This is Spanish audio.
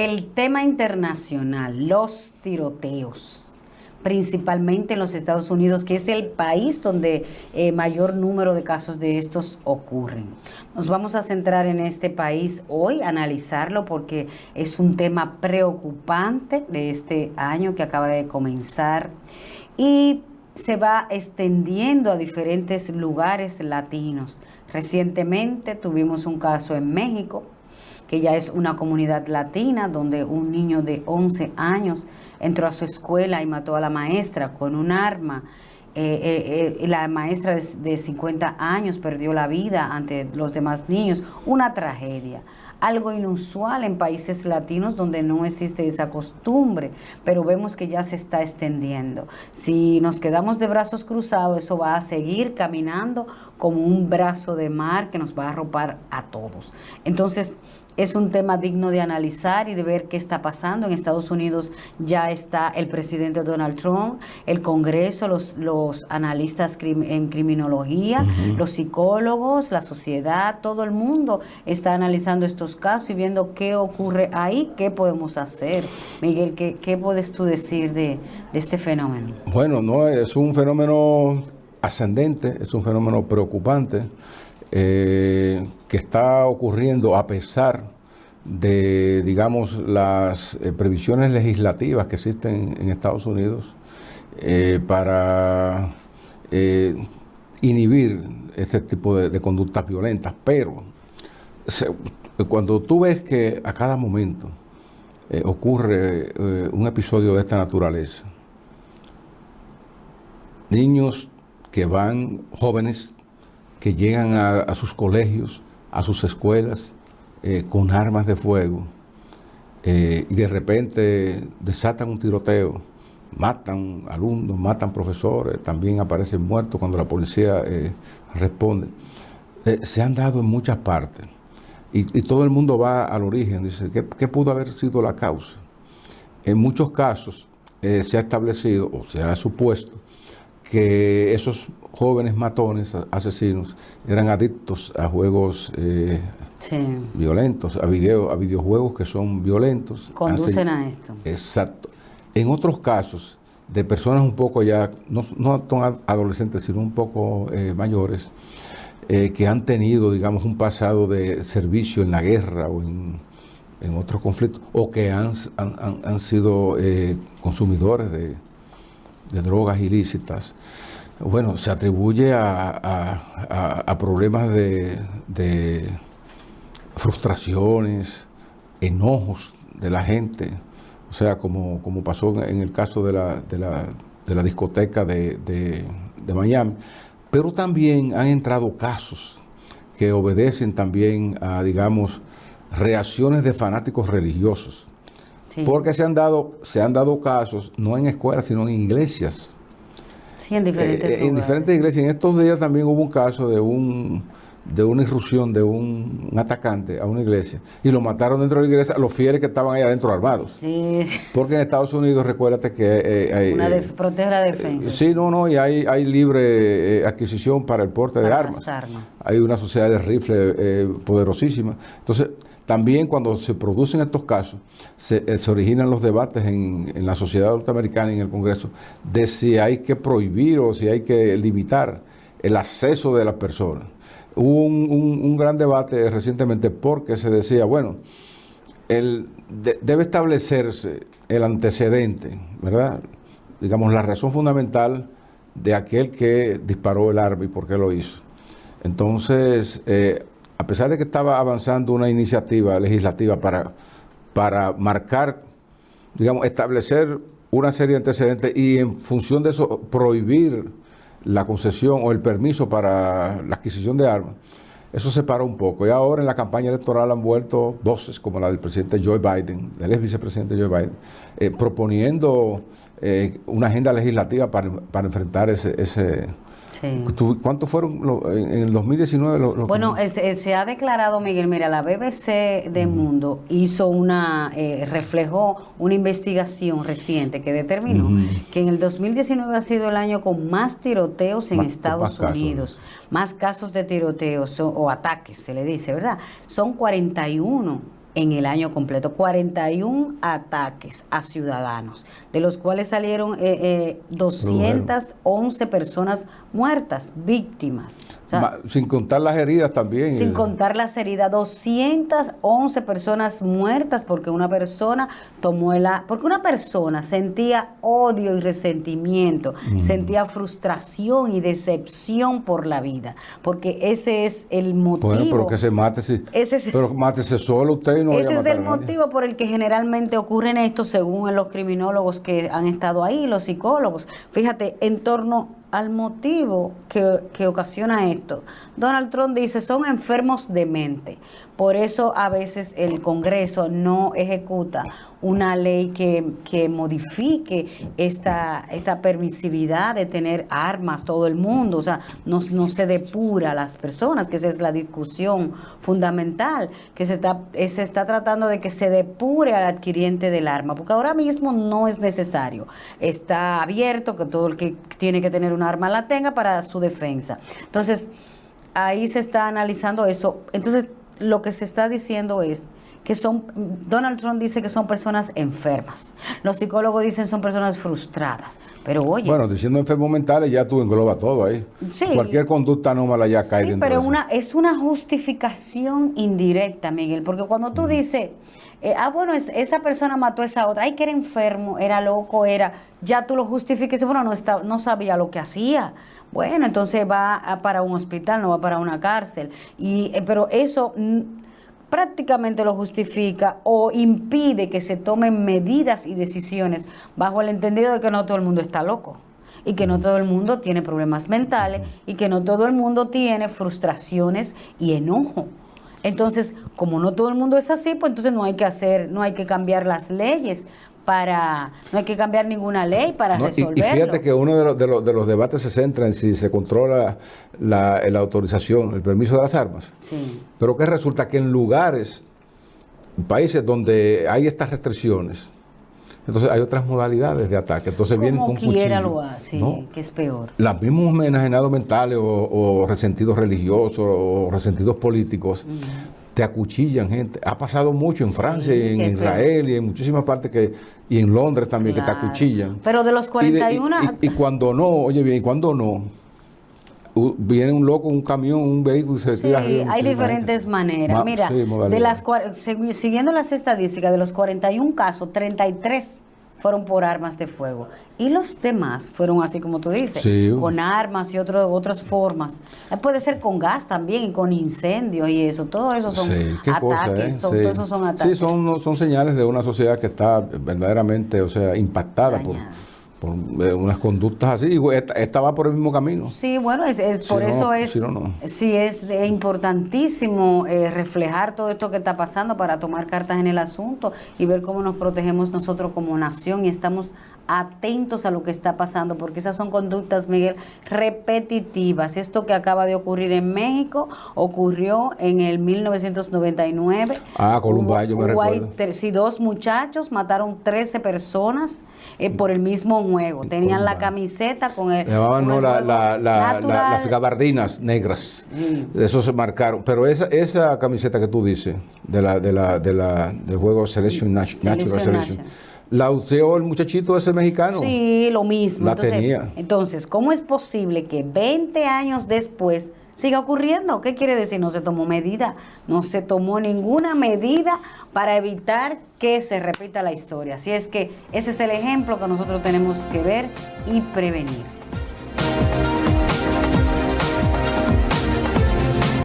el tema internacional, los tiroteos, principalmente en los Estados Unidos, que es el país donde mayor número de casos de estos ocurren. Nos vamos a centrar en este país hoy, analizarlo, porque es un tema preocupante de este año que acaba de comenzar y se va extendiendo a diferentes lugares latinos. Recientemente tuvimos un caso en México, que ya es una comunidad latina, donde un niño de 11 años entró a su escuela y mató a la maestra con un arma. La maestra de 50 años perdió la vida ante los demás niños. Una tragedia, algo inusual en países latinos donde no existe esa costumbre, pero vemos que ya se está extendiendo. Si nos quedamos de brazos cruzados, eso va a seguir caminando como un brazo de mar que nos va a arropar a todos. Entonces, es un tema digno de analizar y de ver qué está pasando. En Estados Unidos ya está el presidente Donald Trump, el Congreso, los analistas en criminología, los psicólogos, la sociedad, todo el mundo está analizando estos casos y viendo qué ocurre ahí, qué podemos hacer. Miguel, ¿qué puedes tú decir de este fenómeno? Bueno, no es un fenómeno ascendente, es un fenómeno preocupante. Que está ocurriendo a pesar de, digamos, las previsiones legislativas que existen en Estados Unidos para inhibir este tipo de conductas violentas. Pero cuando tú ves que a cada momento ocurre un episodio de esta naturaleza, niños que van, jóvenes que llegan a sus colegios, a sus escuelas, con armas de fuego, y de repente desatan un tiroteo, matan alumnos, matan profesores, también aparecen muertos cuando la policía responde. Se han dado en muchas partes, y todo el mundo va al origen, dice, ¿qué pudo haber sido la causa? En muchos casos se ha establecido, o se ha supuesto, que esos jóvenes matones, asesinos, eran adictos a juegos violentos, a videojuegos que son violentos. Conducen a esto. Exacto. En otros casos, de personas un poco ya, no son adolescentes, sino un poco mayores, que han tenido, digamos, un pasado de servicio en la guerra o en otros conflictos, o que han sido consumidores de drogas ilícitas. Bueno, se atribuye a problemas de frustraciones, enojos de la gente, o sea, como pasó en el caso de la discoteca de Miami. Pero también han entrado casos que obedecen también a, digamos, reacciones de fanáticos religiosos. Sí. Porque se han dado casos, no en escuelas, sino en iglesias. Sí, en diferentes lugares. En diferentes iglesias. En estos días también hubo un caso de una irrupción de un atacante a una iglesia, y lo mataron dentro de la iglesia los fieles que estaban ahí adentro armados. Sí. Porque en Estados Unidos, recuérdate que hay... protege la defensa. Sí, y hay libre adquisición para el porte de armas. Hay una sociedad de rifle poderosísima. Entonces, también cuando se producen estos casos, se originan los debates en la sociedad norteamericana y en el Congreso de si hay que prohibir o si hay que limitar el acceso de las personas. Hubo un gran debate recientemente porque se decía, bueno, debe establecerse el antecedente, ¿verdad? Digamos, la razón fundamental de aquel que disparó el arma y por qué lo hizo. Entonces, a pesar de que estaba avanzando una iniciativa legislativa para marcar, digamos, establecer una serie de antecedentes y en función de eso prohibir la concesión o el permiso para la adquisición de armas, eso se paró un poco. Y ahora en la campaña electoral han vuelto voces como la del presidente Joe Biden, del ex vicepresidente Joe Biden, proponiendo una agenda legislativa para enfrentar ese Sí. ¿Cuántos fueron en el 2019? Bueno, se ha declarado, Miguel, mira, la BBC de Mundo hizo reflejó una investigación reciente que determinó que en el 2019 ha sido el año con más tiroteos en Estados Unidos, más casos de tiroteos o ataques, se le dice, ¿verdad? Son 41 en el año completo, 41 ataques a ciudadanos, de los cuales salieron 211 personas muertas, víctimas. O sea, sin contar las heridas también. Sin contar las heridas, 211 personas muertas porque una persona porque una persona sentía odio y resentimiento, sentía frustración y decepción por la vida, porque ese es el motivo. Bueno, pero que se mate, pero mátese solo usted y no vaya a matar ese es el a nadie. motivo por el que generalmente ocurren esto, según los criminólogos que han estado ahí, los psicólogos. Fíjate, en torno al motivo que ocasiona esto, Donald Trump dice, son enfermos de mente. Por eso a veces el Congreso no ejecuta una ley que modifique esta permisividad de tener armas todo el mundo. O sea, no se depura a las personas, que esa es la discusión fundamental, que se está tratando de que se depure al adquiriente del arma, porque ahora mismo no es necesario. Está abierto que todo el que tiene que tener un arma la tenga para su defensa. Entonces, ahí se está analizando eso. Entonces, lo que se está diciendo es que Donald Trump dice que son personas enfermas. Los psicólogos dicen son personas frustradas. Pero oye... Bueno, diciendo enfermos mentales ya tú englobas todo ahí. Sí, cualquier conducta anómala ya cae dentro pero de eso. es una justificación indirecta, Miguel, porque cuando tú dices... bueno, esa persona mató a esa otra, ay, que era enfermo, era loco, ya tú lo justificas, bueno, no sabía lo que hacía. Bueno, entonces va para un hospital, no va para una cárcel. Pero eso prácticamente lo justifica o impide que se tomen medidas y decisiones bajo el entendido de que no todo el mundo está loco. Y que no todo el mundo tiene problemas mentales y que no todo el mundo tiene frustraciones y enojo. Entonces, como no todo el mundo es así, pues entonces no hay que cambiar las leyes no hay que cambiar ninguna ley para resolverlo. Y fíjate que uno de los debates se centra en si se controla la autorización, el permiso de las armas. Sí. Pero que resulta que en países donde hay estas restricciones, entonces hay otras modalidades de ataque. Entonces vienen con cuchillo, lo hace, ¿no? Que es peor. Los mismos enajenados mentales o resentidos religiosos o resentidos políticos te acuchillan gente. Ha pasado mucho en Francia, en Israel y en muchísimas partes y en Londres también, claro, que te acuchillan. Pero de los 41... Y cuando no, oye bien, y cuando no, viene un loco, un camión, un vehículo y se tira arriba. Sí, hay diferentes maneras. Mira, siguiendo las estadísticas, de los 41 casos, 33 fueron por armas de fuego. Y los demás fueron así como tú dices, con armas y otras formas. Puede ser con gas también, con incendios y eso. Todo eso son ataques. Todos esos son ataques. Sí, son señales de una sociedad que está verdaderamente, impactada por unas conductas así. Esta va por el mismo camino. Sí, bueno, por eso es importantísimo reflejar todo esto que está pasando para tomar cartas en el asunto y ver cómo nos protegemos nosotros como nación y estamos atentos a lo que está pasando, porque esas son conductas, Miguel, repetitivas. Esto que acaba de ocurrir en México ocurrió en el 1999. Columbine, yo me recuerdo. Sí, 2 muchachos mataron 13 personas por el mismo juego. Tenían la camiseta con el... Llamaban las gabardinas negras. Sí. Eso se marcaron. Pero esa camiseta que tú dices, del juego Natural Selection, la usó el muchachito ese mexicano. Sí, lo mismo. Tenía. Entonces, ¿cómo es posible que 20 años después siga ocurriendo? ¿Qué quiere decir? No se tomó medida. No se tomó ninguna medida para evitar que se repita la historia. Así es que ese es el ejemplo que nosotros tenemos que ver y prevenir.